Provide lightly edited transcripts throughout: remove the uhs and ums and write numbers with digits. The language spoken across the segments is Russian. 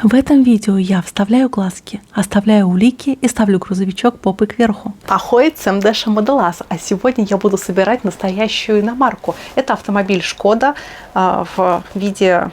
В этом видео я вставляю глазки, оставляю улики и ставлю грузовичок попой кверху. Ahoy, CMD Modelas. А сегодня я буду собирать настоящую иномарку. Это автомобиль Шкода в виде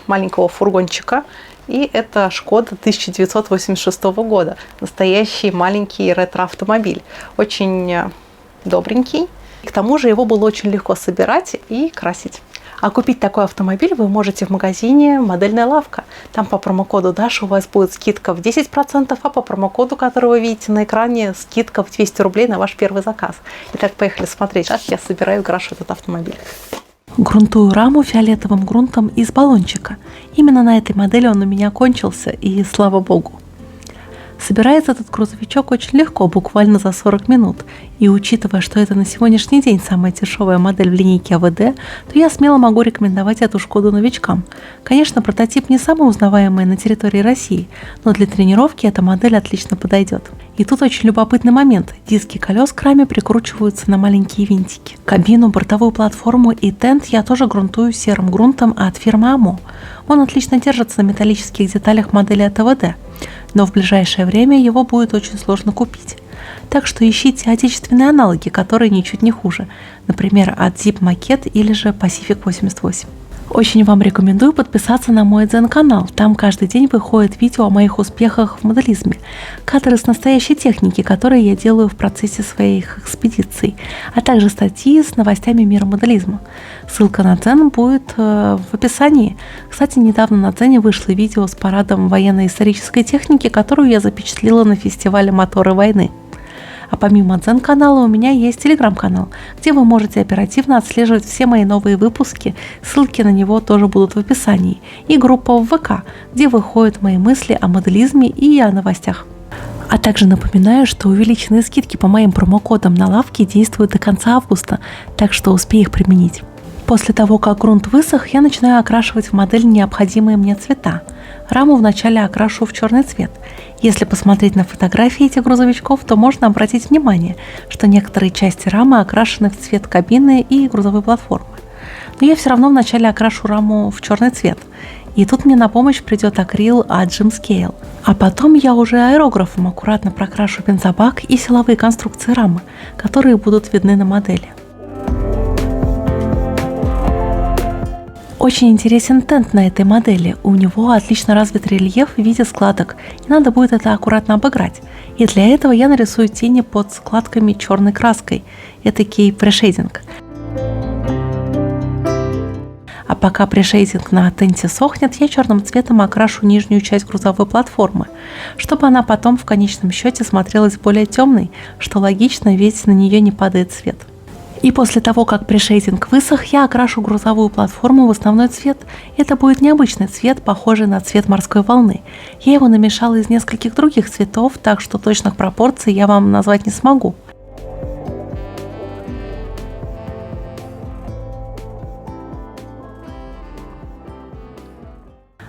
маленького фургончика. И это Шкода 1986 года. Настоящий маленький ретро-автомобиль. Очень добренький. К тому же его было очень легко собирать и красить. А купить такой автомобиль вы можете в магазине «Модельная лавка». Там по промокоду Даша у вас будет скидка в 10%, а по промокоду, который вы видите на экране, скидка в 200 рублей на ваш первый заказ. Итак, поехали смотреть, как я собираю и крашу этот автомобиль. Грунтую раму фиолетовым грунтом из баллончика. Именно на этой модели он у меня кончился, и слава богу. Собирается этот грузовичок очень легко, буквально за 40 минут. И учитывая, что это на сегодняшний день самая дешевая модель в линейке АВД, то я смело могу рекомендовать эту Шкоду новичкам. Конечно, прототип не самый узнаваемый на территории России, но для тренировки эта модель отлично подойдет. И тут очень любопытный момент. Диски колес к раме прикручиваются на маленькие винтики. Кабину, бортовую платформу и тент я тоже грунтую серым грунтом от фирмы АМО. Он отлично держится на металлических деталях модели от АВД. Но в ближайшее время его будет очень сложно купить. Так что ищите отечественные аналоги, которые ничуть не хуже. Например, от Zip Maquette или же Pacific 88. Очень вам рекомендую подписаться на мой Дзен-канал. Там каждый день выходит видео о моих успехах в моделизме. Кадры с настоящей техники, которые я делаю в процессе своих экспедиций, а также статьи с новостями мира моделизма. Ссылка на Дзен будет в описании. Кстати, недавно на Дзене вышло видео с парадом военно-исторической техники, которую я запечатлела на фестивале «Моторы войны». А помимо Дзен-канала у меня есть телеграм-канал, где вы можете оперативно отслеживать все мои новые выпуски, ссылки на него тоже будут в описании, и группа в ВК, где выходят мои мысли о моделизме и о новостях. А также напоминаю, что увеличенные скидки по моим промокодам на лавке действуют до конца августа, так что успей их применить. После того, как грунт высох, я начинаю окрашивать в модель необходимые мне цвета. Раму вначале окрашу в черный цвет. Если посмотреть на фотографии этих грузовичков, то можно обратить внимание, что некоторые части рамы окрашены в цвет кабины и грузовой платформы. Но я все равно вначале окрашу раму в черный цвет. И тут мне на помощь придет акрил от Gemscale. А потом я уже аэрографом аккуратно прокрашу бензобак и силовые конструкции рамы, которые будут видны на модели. Очень интересен тент на этой модели. У него отлично развит рельеф в виде складок, и надо будет это аккуратно обыграть. И для этого я нарисую тени под складками черной краской, этакий прешейдинг. А пока прешейдинг на тенте сохнет, я черным цветом окрашу нижнюю часть грузовой платформы, чтобы она потом в конечном счете смотрелась более темной, что логично, ведь на нее не падает свет. И после того, как прешейдинг высох, я окрашу грузовую платформу в основной цвет. Это будет необычный цвет, похожий на цвет морской волны. Я его намешала из нескольких других цветов, так что точных пропорций я вам назвать не смогу.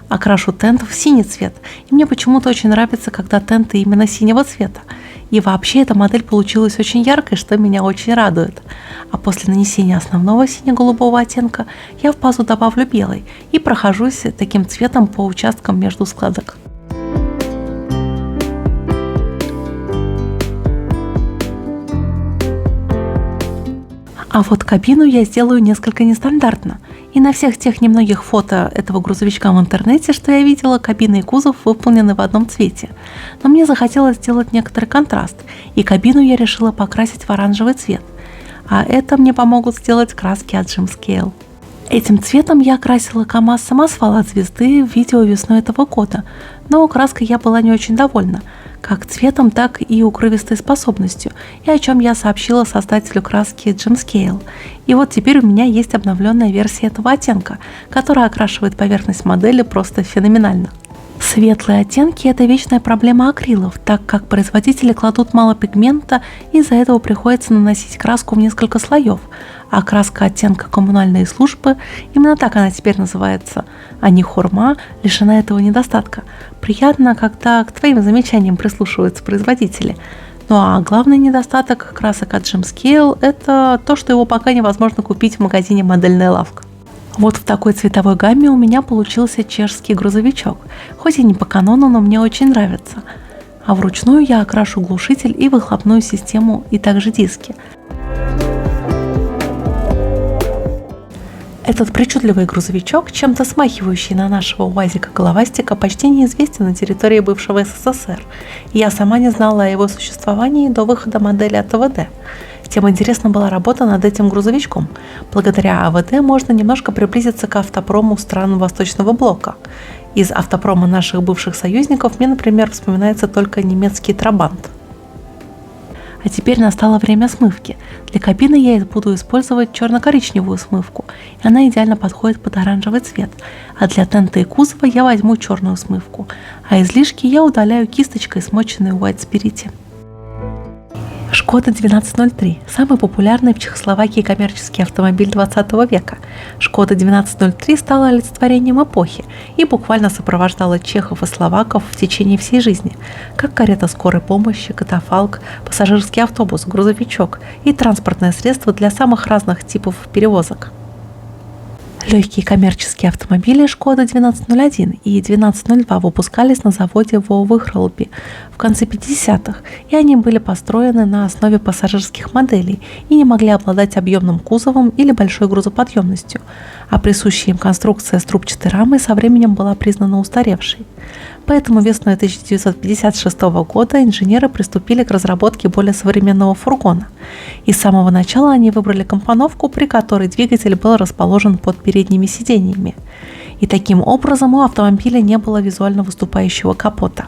Окрашу тент в синий цвет. И мне почему-то очень нравится, когда тенты именно синего цвета. И вообще эта модель получилась очень яркой, что меня очень радует. А после нанесения основного сине-голубого оттенка я в базу добавлю белый и прохожусь таким цветом по участкам между складок. А вот кабину я сделаю несколько нестандартно. И на всех тех немногих фото этого грузовичка в интернете, что я видела, кабина и кузов выполнены в одном цвете. Но мне захотелось сделать некоторый контраст, и кабину я решила покрасить в оранжевый цвет. А это мне помогут сделать краски от Gemscale. Этим цветом я окрасила КамАЗ самосвал от звезды в видео весной этого года, но краской я была не очень довольна, как цветом, так и укрывистой способностью, и о чем я сообщила создателю краски Gemscale. И вот теперь у меня есть обновленная версия этого оттенка, которая окрашивает поверхность модели просто феноменально. Светлые оттенки – это вечная проблема акрилов, так как производители кладут мало пигмента, и из-за этого приходится наносить краску в несколько слоев. А краска оттенка коммунальные службы, именно так она теперь называется, а не хурма, лишена этого недостатка. Приятно, когда к твоим замечаниям прислушиваются производители. Ну а главный недостаток красок от Gemscale – это то, что его пока невозможно купить в магазине «Модельная лавка». Вот в такой цветовой гамме у меня получился чешский грузовичок. Хоть и не по канону, но мне очень нравится. А вручную я окрашу глушитель и выхлопную систему, и также диски. Этот причудливый грузовичок, чем-то смахивающий на нашего УАЗика-головастика, почти неизвестен на территории бывшего СССР, и я сама не знала о его существовании до выхода модели от АВД. Тем интересна была работа над этим грузовичком. Благодаря АВД можно немножко приблизиться к автопрому стран Восточного блока. Из автопрома наших бывших союзников мне, например, вспоминается только немецкий Трабант. А теперь настало время смывки. Для кабины я буду использовать черно-коричневую смывку, и она идеально подходит под оранжевый цвет. А для тента и кузова я возьму черную смывку, а излишки я удаляю кисточкой, смоченной в White Spirit. Шкода 1203 – самый популярный в Чехословакии коммерческий автомобиль 20 века. Шкода 1203 стала олицетворением эпохи и буквально сопровождала чехов и словаков в течение всей жизни, как карета скорой помощи, катафалк, пассажирский автобус, грузовичок и транспортное средство для самых разных типов перевозок. Легкие коммерческие автомобили Шкода 1201 и 1202 выпускались на заводе в Выхролби в конце 50-х, и они были построены на основе пассажирских моделей и не могли обладать объемным кузовом или большой грузоподъемностью, а присущая им конструкция с трубчатой рамой со временем была признана устаревшей. Поэтому весной 1956 года инженеры приступили к разработке более современного фургона. И с самого начала они выбрали компоновку, при которой двигатель был расположен под передними сиденьями. И таким образом у автомобиля не было визуально выступающего капота.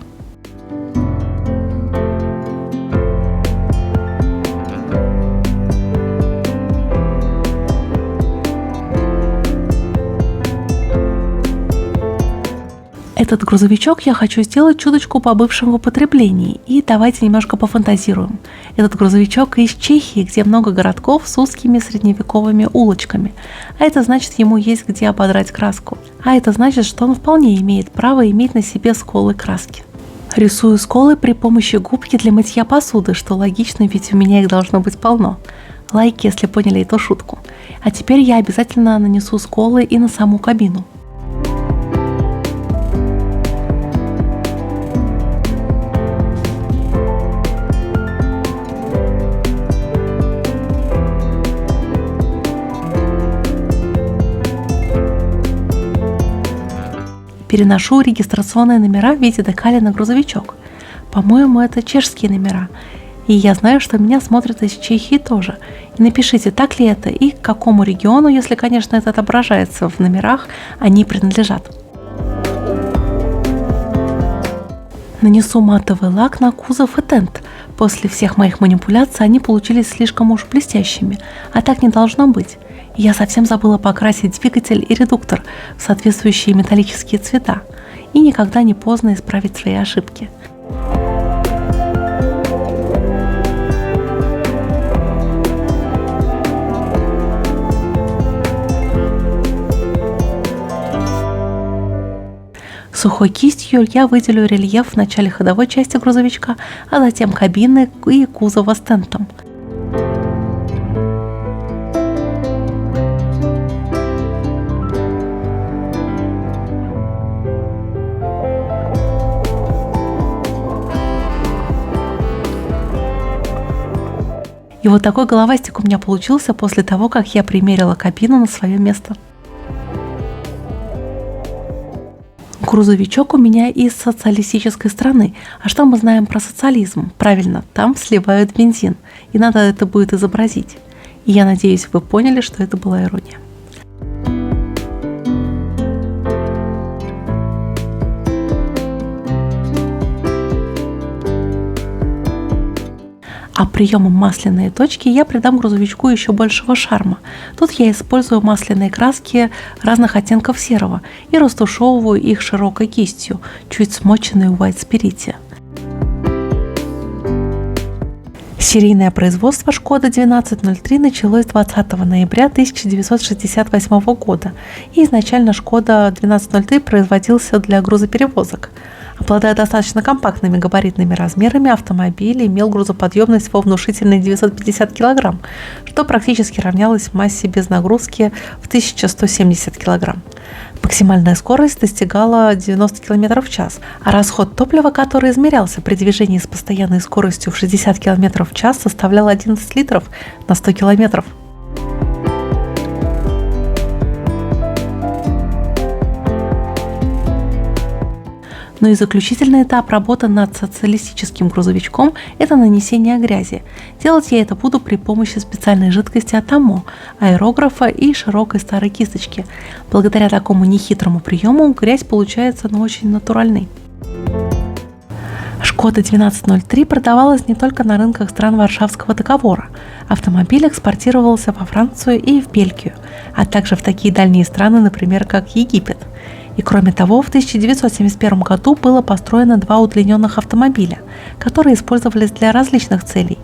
Этот грузовичок я хочу сделать чуточку по бывшему употреблению, и давайте немножко пофантазируем. Этот грузовичок из Чехии, где много городков с узкими средневековыми улочками, а это значит, ему есть где ободрать краску, а это значит, что он вполне имеет право иметь на себе сколы краски. Рисую сколы при помощи губки для мытья посуды, что логично, ведь у меня их должно быть полно. Лайк, если поняли эту шутку. А теперь я обязательно нанесу сколы и на саму кабину. Переношу регистрационные номера в виде декали на грузовичок. По-моему, это чешские номера. И я знаю, что меня смотрят из Чехии тоже. И напишите, так ли это и к какому региону, если, конечно, это отображается в номерах, они принадлежат. Нанесу матовый лак на кузов и тент. После всех моих манипуляций они получились слишком уж блестящими, а так не должно быть. Я совсем забыла покрасить двигатель и редуктор в соответствующие металлические цвета. И никогда не поздно исправить свои ошибки. Сухой кистью я выделю рельеф в начале ходовой части грузовичка, а затем кабины и кузова с тентом. И вот такой головастик у меня получился после того, как я примерила кабину на свое место. Грузовичок у меня из социалистической страны. А что мы знаем про социализм? Правильно, там сливают бензин. И надо это будет изобразить. И я надеюсь, вы поняли, что это была ирония. А приемом масляные точки я придам грузовичку еще большего шарма. Тут я использую масляные краски разных оттенков серого и растушевываю их широкой кистью, чуть смоченной в White Spirit. Серийное производство Шкода 1203 началось 20 ноября 1968 года, и изначально Шкода 1203 производился для грузоперевозок. Обладая достаточно компактными габаритными размерами, автомобиль имел грузоподъемность во внушительные 950 кг, что практически равнялось массе без нагрузки в 1170 кг. Максимальная скорость достигала 90 км в час, а расход топлива, который измерялся при движении с постоянной скоростью в 60 км в час, составлял 11 литров на 100 км. Но и заключительный этап работы над социалистическим грузовичком – это нанесение грязи. Делать я это буду при помощи специальной жидкости Атамо, аэрографа и широкой старой кисточки. Благодаря такому нехитрому приему грязь получается очень натуральной. Шкода 1203 продавалась не только на рынках стран Варшавского договора. Автомобиль экспортировался во Францию и в Бельгию, а также в такие дальние страны, например, как Египет. И кроме того, в 1971 году было построено 2 удлиненных автомобиля, которые использовались для различных целей.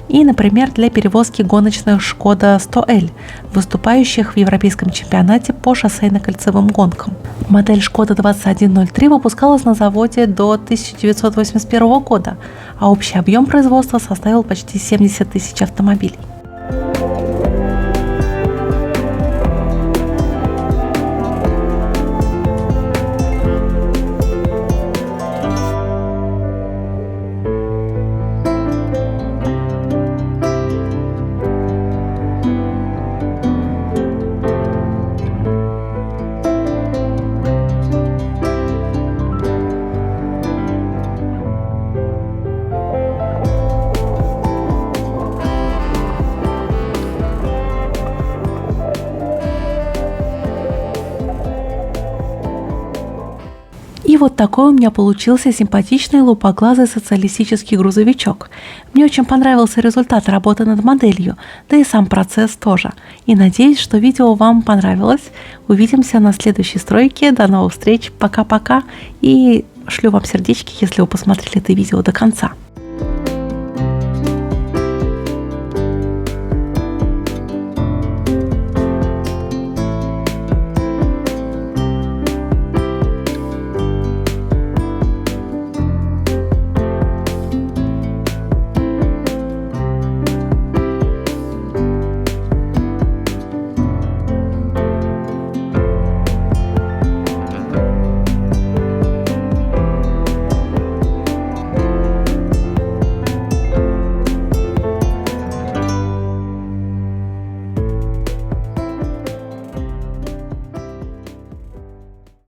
И, например, для перевозки гоночных Шкода 100L, выступающих в европейском чемпионате по шоссейно-кольцевым гонкам. Модель Шкода 2103 выпускалась на заводе до 1981 года, а общий объем производства составил почти 70 тысяч автомобилей. И вот такой у меня получился симпатичный лупоглазый социалистический грузовичок. Мне очень понравился результат работы над моделью, да и сам процесс тоже. И надеюсь, что видео вам понравилось. Увидимся на следующей стройке. До новых встреч. Пока-пока. И шлю вам сердечки, если вы посмотрели это видео до конца.